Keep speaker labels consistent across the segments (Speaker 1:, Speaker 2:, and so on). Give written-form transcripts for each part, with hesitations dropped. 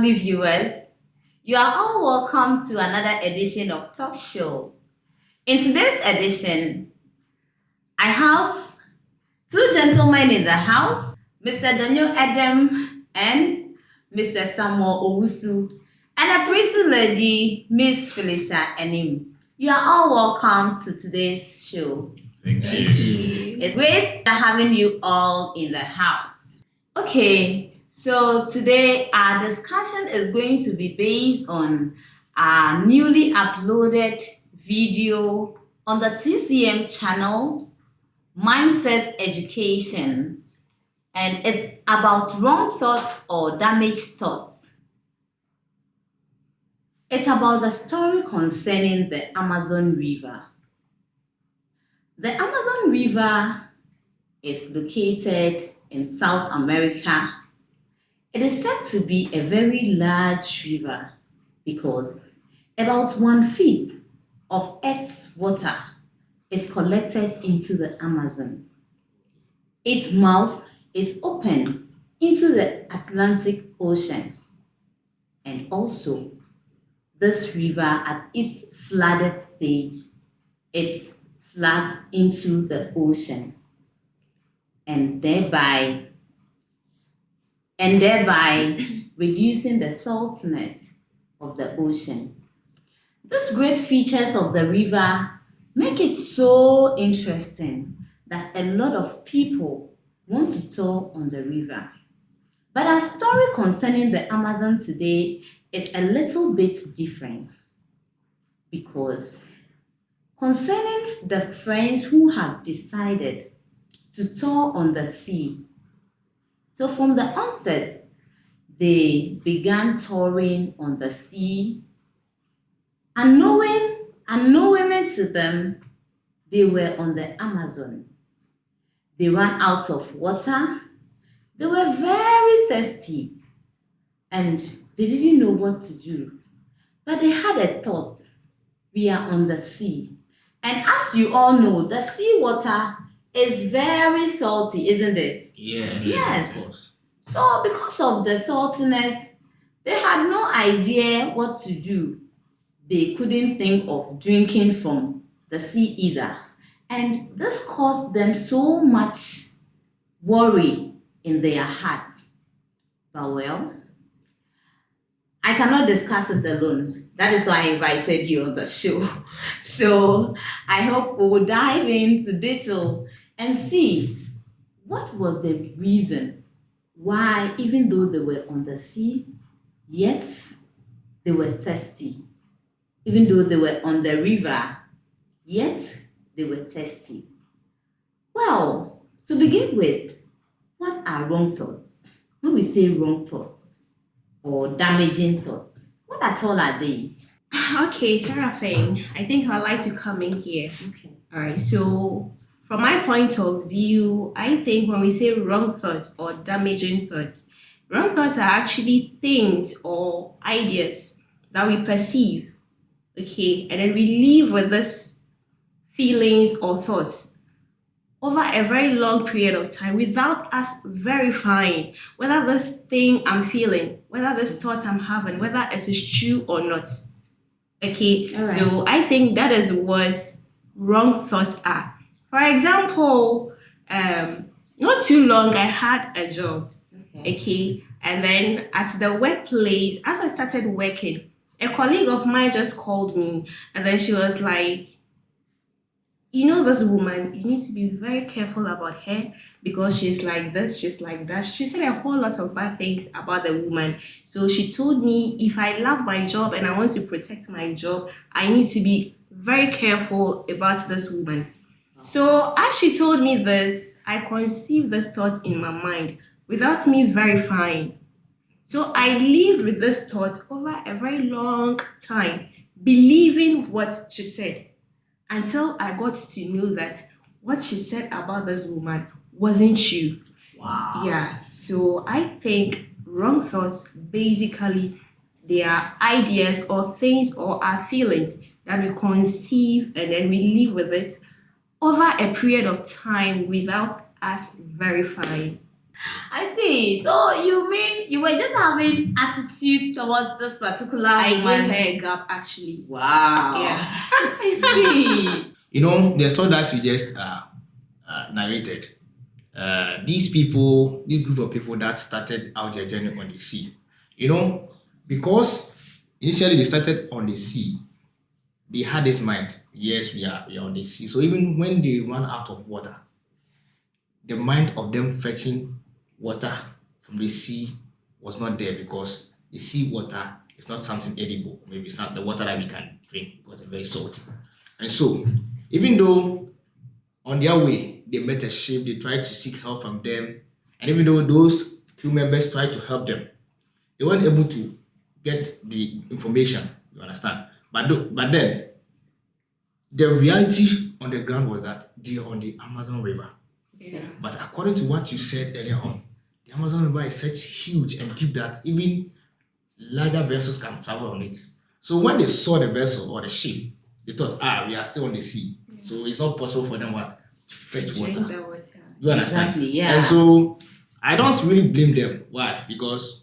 Speaker 1: lovely viewers. You are all welcome to another edition of Talk Show. In today's edition, I have two gentlemen in the house, Mr. Daniel Adam and Mr. Samuel Owusu, and a pretty lady, Miss Felicia Enim. You are all welcome to today's show.
Speaker 2: Thank you.
Speaker 1: It's great having you all in the house. Okay, so today our discussion is going to be based on our newly uploaded video on the TCM channel, Mindset Education, and it's about wrong thoughts or damaged thoughts. It's about the story concerning the Amazon River. The Amazon River is located in South America. It is said to be a very large river because about 1/5 of Earth's water is collected into the Amazon. Its mouth is open into the Atlantic Ocean, and also this river at its flooded stage, it floods into the ocean and thereby reducing the saltness of the ocean. These great features of the river make it so interesting that a lot of people want to tour on the river. But our story concerning the Amazon today is a little bit different because concerning the friends who have decided to tour on the sea. So from the onset, they began touring on the sea. Unknowingly to them, they were on the Amazon. They ran out of water. They were very thirsty and they didn't know what to do. But they had a thought. We are on the sea. And as you all know, the sea water is very salty, isn't it?
Speaker 2: Yes. Of course.
Speaker 1: So because of the saltiness, they had no idea what to do. They couldn't think of drinking from the sea either. And this caused them so much worry in their hearts. But well, I cannot discuss it alone. That is why I invited you on the show. So I hope we will dive into detail and see what was the reason why, even though they were on the sea, yet they were thirsty. Even though they were on the river, yet they were thirsty. Well, to begin with, what are wrong thoughts? When we say wrong thoughts or damaging thoughts, what at all are they?
Speaker 3: Okay, Seraphine, I think I'd like to come in here.
Speaker 1: Okay.
Speaker 3: All right, so from my point of view, I think when we say wrong thoughts or damaging thoughts, wrong thoughts are actually things or ideas that we perceive, okay, and then we live with these feelings or thoughts over a very long period of time without us verifying whether this thing I'm feeling, whether this thought I'm having, whether it is true or not. Okay,
Speaker 1: All right.
Speaker 3: so I think that is what wrong thoughts are. For example, not too long I had a job, okay, and then at the workplace, as I started working, a colleague of mine just called me, and then she was like, you know, this woman, you need to be very careful about her because she's like this, she's like that. She said a whole lot of bad things about the woman. So she told me if I love my job and I want to protect my job, I need to be very careful about this woman. So as she told me this, I conceived this thought in my mind without me verifying. So I lived with this thought over a very long time, believing what she said, until I got to know that what she said about this woman wasn't true.
Speaker 2: Wow.
Speaker 3: Yeah, so I think wrong thoughts basically they are ideas or things or our feelings that we conceive and then we live with it over a period of time without us verifying.
Speaker 1: I see. So you mean you were just having attitude towards this particular
Speaker 3: I
Speaker 1: woman?
Speaker 3: gave her a gap actually.
Speaker 1: Wow.
Speaker 3: Yeah.
Speaker 1: I see.
Speaker 2: You know, the story that you just narrated, these people, this group of people that started out their journey on the sea, you know, because initially they started on the sea, they had this mind, yes, we are on the sea. So even when they run out of water, the mind of them fetching water from the sea was not there because the sea water is not something edible. Maybe it's not the water that we can drink because it's very salty. And so, even though on their way they met a ship, they tried to seek help from them, and even though those crew members tried to help them, they weren't able to get the information. You understand? But then the reality on the ground was that they are on the Amazon River.
Speaker 3: Yeah.
Speaker 2: But according to what you said earlier on, the Amazon River is such huge and deep that even larger vessels can travel on it. So when they saw the vessel or the ship, they thought, we are still on the sea. So it's not possible for them to fetch
Speaker 3: Drink
Speaker 2: water.
Speaker 3: the water.
Speaker 2: You understand?
Speaker 1: Exactly, yeah.
Speaker 2: And so I don't really blame them. Why? Because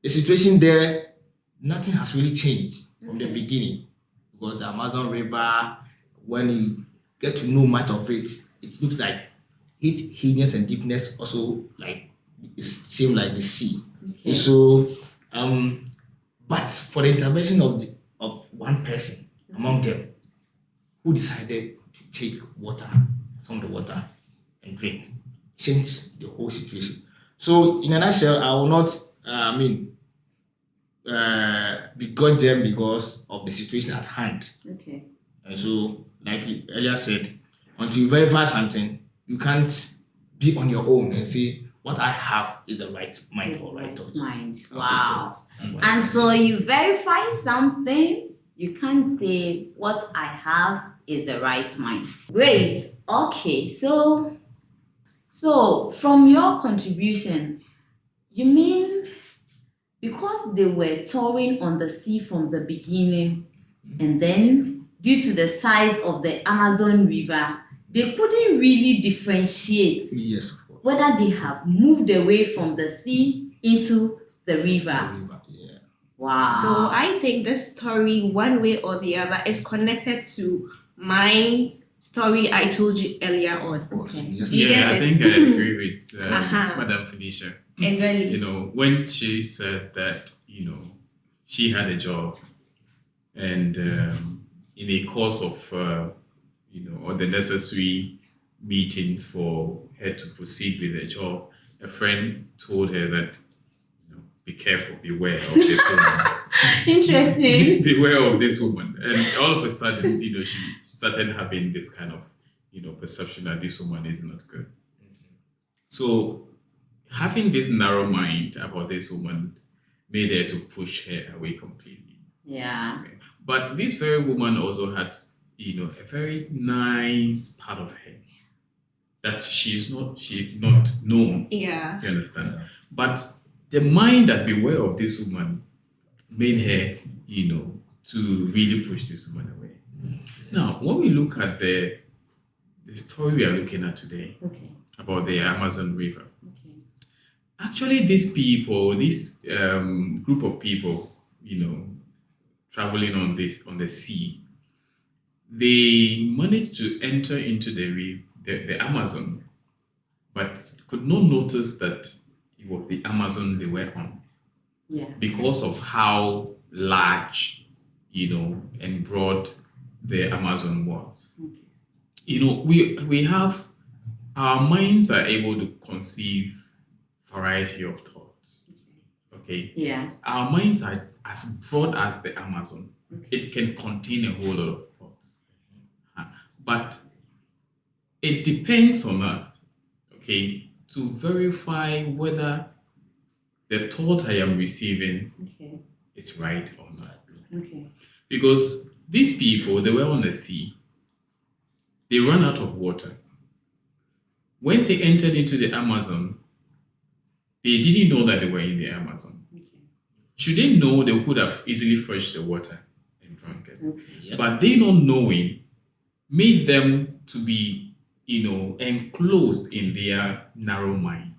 Speaker 2: the situation there, nothing has really changed from the beginning. Because the Amazon River, when you get to know much of it, it looks like its hugeness and deepness also like it's same like the sea.
Speaker 1: Okay.
Speaker 2: So but for the intervention of one person among them who decided to take water, some of the water and drink, changed the whole situation. So in a nutshell, I will not begrudge them because of the situation at hand.
Speaker 1: Okay.
Speaker 2: And so, like you earlier said, until you verify something, you can't be on your own and say what I have is the right mind or right thoughts.
Speaker 1: Mind.
Speaker 2: I
Speaker 1: Wow.
Speaker 2: think so.
Speaker 1: And so you verify something, you can't say what I have is the right mind. Great. Okay. So from your contribution, you mean because they were touring on the sea from the beginning, and then due to the size of the Amazon River, they couldn't really differentiate
Speaker 2: Yes, of course.
Speaker 1: whether they have moved away from the sea into the
Speaker 2: The
Speaker 1: river.
Speaker 2: river, yeah.
Speaker 1: Wow.
Speaker 3: So I think this story, one way or the other, is connected to my story I told you earlier on.
Speaker 2: Of course.
Speaker 1: Okay.
Speaker 2: Yes.
Speaker 3: You
Speaker 4: Yeah,
Speaker 3: get
Speaker 4: I
Speaker 3: it?
Speaker 4: think I agree with
Speaker 3: Uh-huh.
Speaker 4: Madam Felicia.
Speaker 3: Exactly.
Speaker 4: You know, when she said that, she had a job and in the course of, all the necessary meetings for her to proceed with the job, a friend told her that, be careful, beware of this woman.
Speaker 1: Interesting.
Speaker 4: Beware of this woman. And all of a sudden, she started having this kind of, perception that this woman is not good. So having this narrow mind about this woman made her to push her away completely.
Speaker 1: Yeah.
Speaker 4: But this very woman also had, a very nice part of her that she's not known.
Speaker 3: Yeah.
Speaker 4: You understand?
Speaker 2: Yeah.
Speaker 4: But the mind that beware of this woman made her, to really push this woman away. Now, when we look at the story we are looking at today
Speaker 1: Okay.
Speaker 4: about the Amazon River,
Speaker 1: Okay.
Speaker 4: actually these people, this group of people, traveling on the sea, they managed to enter into the Amazon, but could not notice that it was the Amazon they were on
Speaker 1: Yeah.
Speaker 4: because of how large, and broad the Amazon was.
Speaker 1: Okay.
Speaker 4: We have our minds are able to conceive variety of thoughts. Okay,
Speaker 1: Yeah.
Speaker 4: our minds are as broad as the Amazon.
Speaker 1: Okay.
Speaker 4: It can contain a whole lot of thoughts. But it depends on us, okay, to verify whether the thought I am receiving
Speaker 1: Okay.
Speaker 4: is right or not.
Speaker 1: Okay.
Speaker 4: Because these people, they were on the sea, they ran out of water. When they entered into the Amazon, they didn't know that they were in the Amazon.
Speaker 1: Okay.
Speaker 4: Should they know, they could have easily fetched the water and drunk it.
Speaker 1: Okay.
Speaker 2: Yep.
Speaker 4: But they not knowing made them to be, enclosed in their narrow mind.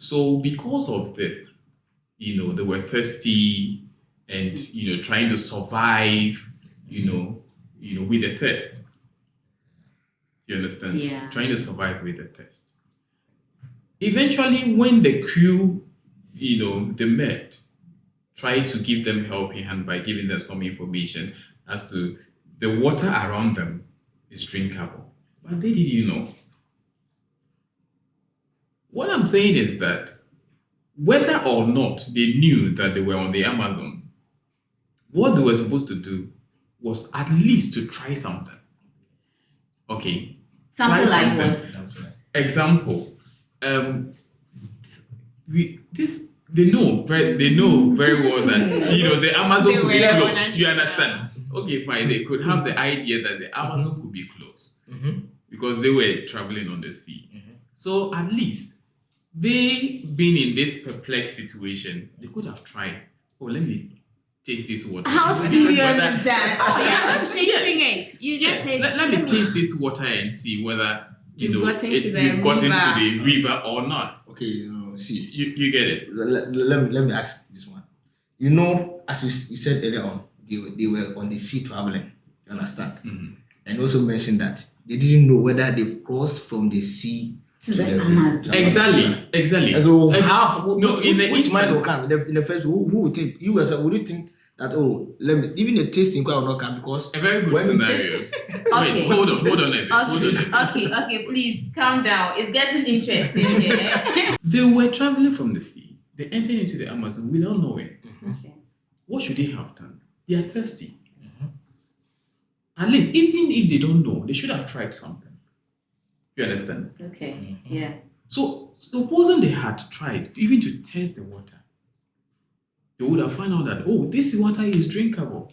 Speaker 4: So because of this, they were thirsty and trying to survive, with the thirst. You understand?
Speaker 1: Yeah.
Speaker 4: Trying to survive with the thirst. Eventually, when the crew, they met, tried to give them helping hand by giving them some information as to the water around them is drinkable. But they didn't know. What I'm saying is that whether or not they knew that they were on the Amazon, what they were supposed to do was at least to try something. Okay.
Speaker 1: Something
Speaker 4: Try
Speaker 1: like
Speaker 4: something.
Speaker 1: what?
Speaker 4: Example. They know very well that the Amazon
Speaker 3: They
Speaker 4: could be
Speaker 3: were
Speaker 4: closed.
Speaker 3: on
Speaker 4: You
Speaker 3: an-
Speaker 4: understand? Okay, fine. They could have the idea that the Amazon could be closed
Speaker 2: Mhm.
Speaker 4: because they were traveling on the sea. So at least they being in this perplexed situation, they could have tried. Oh, let me taste this water.
Speaker 1: How
Speaker 4: Whether-
Speaker 1: serious
Speaker 4: whether-
Speaker 1: is that?
Speaker 3: Oh yeah,
Speaker 4: Yes.
Speaker 3: just tasting it. You
Speaker 4: Yes,
Speaker 3: just taste
Speaker 4: let me taste this water and see whether
Speaker 3: You've gotten to the
Speaker 4: we've gotten
Speaker 3: river.
Speaker 4: to the river or not.
Speaker 2: Okay, see,
Speaker 4: You get it?
Speaker 2: let me ask this one. As you said earlier on, they were on the sea traveling. You understand? And also mentioned that they didn't know whether they've crossed from the sea
Speaker 1: To the Amazon.
Speaker 4: Exactly.
Speaker 2: And so
Speaker 4: And-
Speaker 2: half,
Speaker 4: no, in the
Speaker 2: which mind
Speaker 4: instant-
Speaker 2: will come? In the first, who would think? You yourself, would you think that, even the tasting quite will not come because
Speaker 4: A very good
Speaker 2: when we
Speaker 4: scenario.
Speaker 2: taste,
Speaker 1: Okay.
Speaker 4: Wait, hold on a bit. Hold on a bit.
Speaker 1: Okay, please calm down. It's getting interesting here.
Speaker 4: They were traveling from the sea. They entered into the Amazon without knowing.
Speaker 1: Okay.
Speaker 4: What should they have done? They are thirsty. At least, even if they don't know, they should have tried something. You understand?
Speaker 1: Okay. Yeah.
Speaker 4: So, supposing they had tried even to taste the water, they would have found out that, this water is drinkable.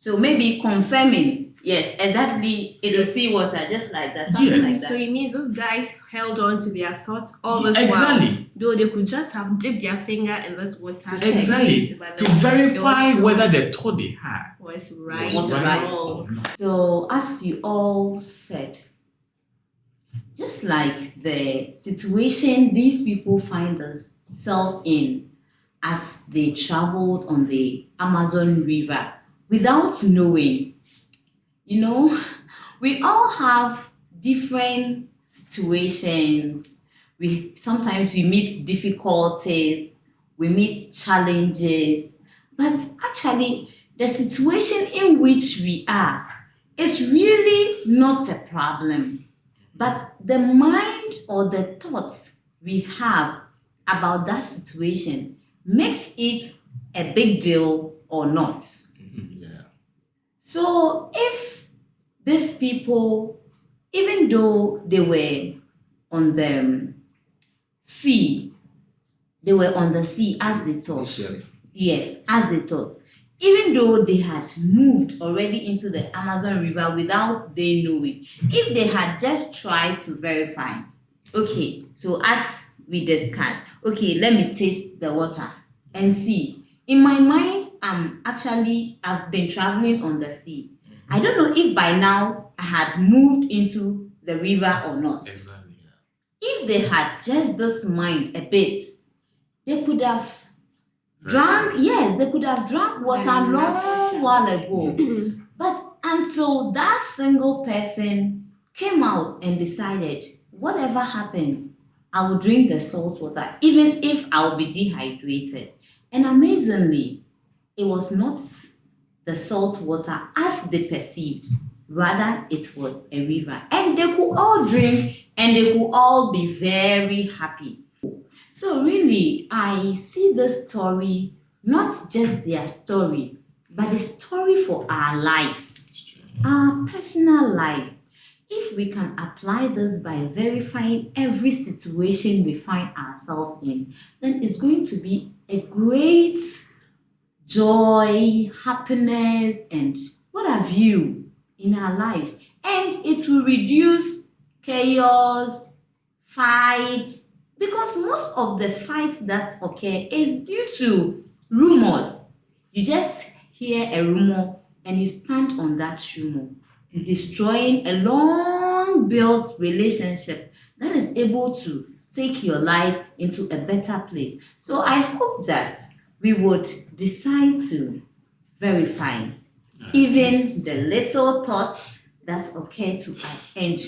Speaker 1: So maybe confirming, yes, exactly, it is seawater, just like that, something
Speaker 4: Yes.
Speaker 1: like that.
Speaker 3: So it means those guys held on to their thoughts all this
Speaker 4: Exactly.
Speaker 3: while. Though they could just have dipped their finger in this water.
Speaker 1: To
Speaker 3: to
Speaker 4: Exactly.
Speaker 3: taste, but
Speaker 4: To
Speaker 3: then
Speaker 4: verify
Speaker 3: it was
Speaker 4: whether the thought they had
Speaker 3: was right.
Speaker 1: Was
Speaker 3: or
Speaker 1: right.
Speaker 3: wrong.
Speaker 1: So, as you all said, just like the situation these people find themselves in as they traveled on the Amazon River without knowing, we all have different situations. Sometimes we meet difficulties, we meet challenges, but actually the situation in which we are is really not a problem. But the mind or the thoughts we have about that situation makes it a big deal or not.
Speaker 2: yeah,
Speaker 1: So if these people, even though they were on the sea, they were on the sea as they thought.
Speaker 2: initially.
Speaker 1: Yes, as they thought. Even though they had moved already into the Amazon River without they knowing, if they had just tried to verify, okay, so as we discussed, okay, let me taste the water and see. In my mind, I've been traveling on the sea. I don't know if by now I had moved into the river or not.
Speaker 4: Exactly.
Speaker 1: If they had just this mind a bit, they could have they could have drunk water
Speaker 3: Then
Speaker 1: long
Speaker 3: enough water.
Speaker 1: while ago. But until that single person came out and decided, whatever happens, I will drink the salt water, even if I'll be dehydrated. And amazingly, it was not the salt water as they perceived. Rather, it was a river. And they could all drink and they could all be very happy. So really, I see this story, not just their story, but a story for our lives, our personal lives. If we can apply this by verifying every situation we find ourselves in, then it's going to be a great joy, happiness, and what have you in our lives. And it will reduce chaos, fights, because most of the fights that occur is due to rumors. You just hear a rumor and you stand on that rumor, destroying a long built relationship that is able to take your life into a better place. So I hope that we would decide to verify even the little thoughts that occur to us. And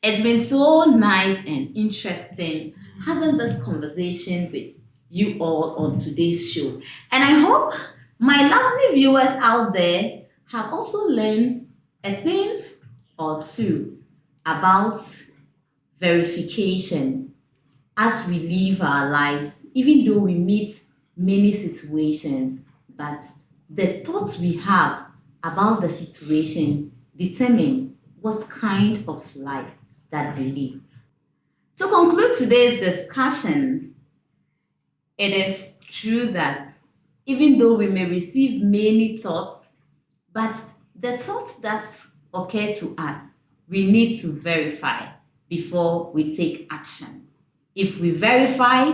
Speaker 1: it's been so nice and interesting having this conversation with you all on today's show. And I hope my lovely viewers out there have also learned a thing or two about verification as we live our lives, even though we meet many situations, but the thoughts we have about the situation determine what kind of life that we live. To conclude today's discussion, it is true that even though we may receive many thoughts, but the thoughts that occur to us, we need to verify before we take action. If we verify,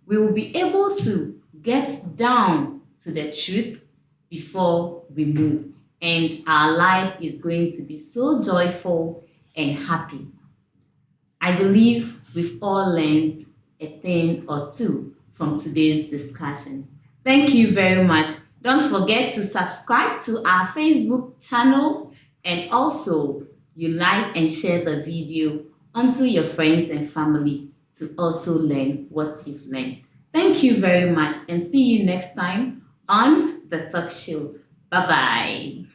Speaker 1: we will be able to get down to the truth before we move, and our life is going to be so joyful and happy. I believe we've all learned a thing or two from today's discussion. Thank you very much. Don't forget to subscribe to our Facebook channel, and also you like and share the video onto your friends and family to also learn what you've learned. Thank you very much, and see you next time on The Talk Show. Bye-bye.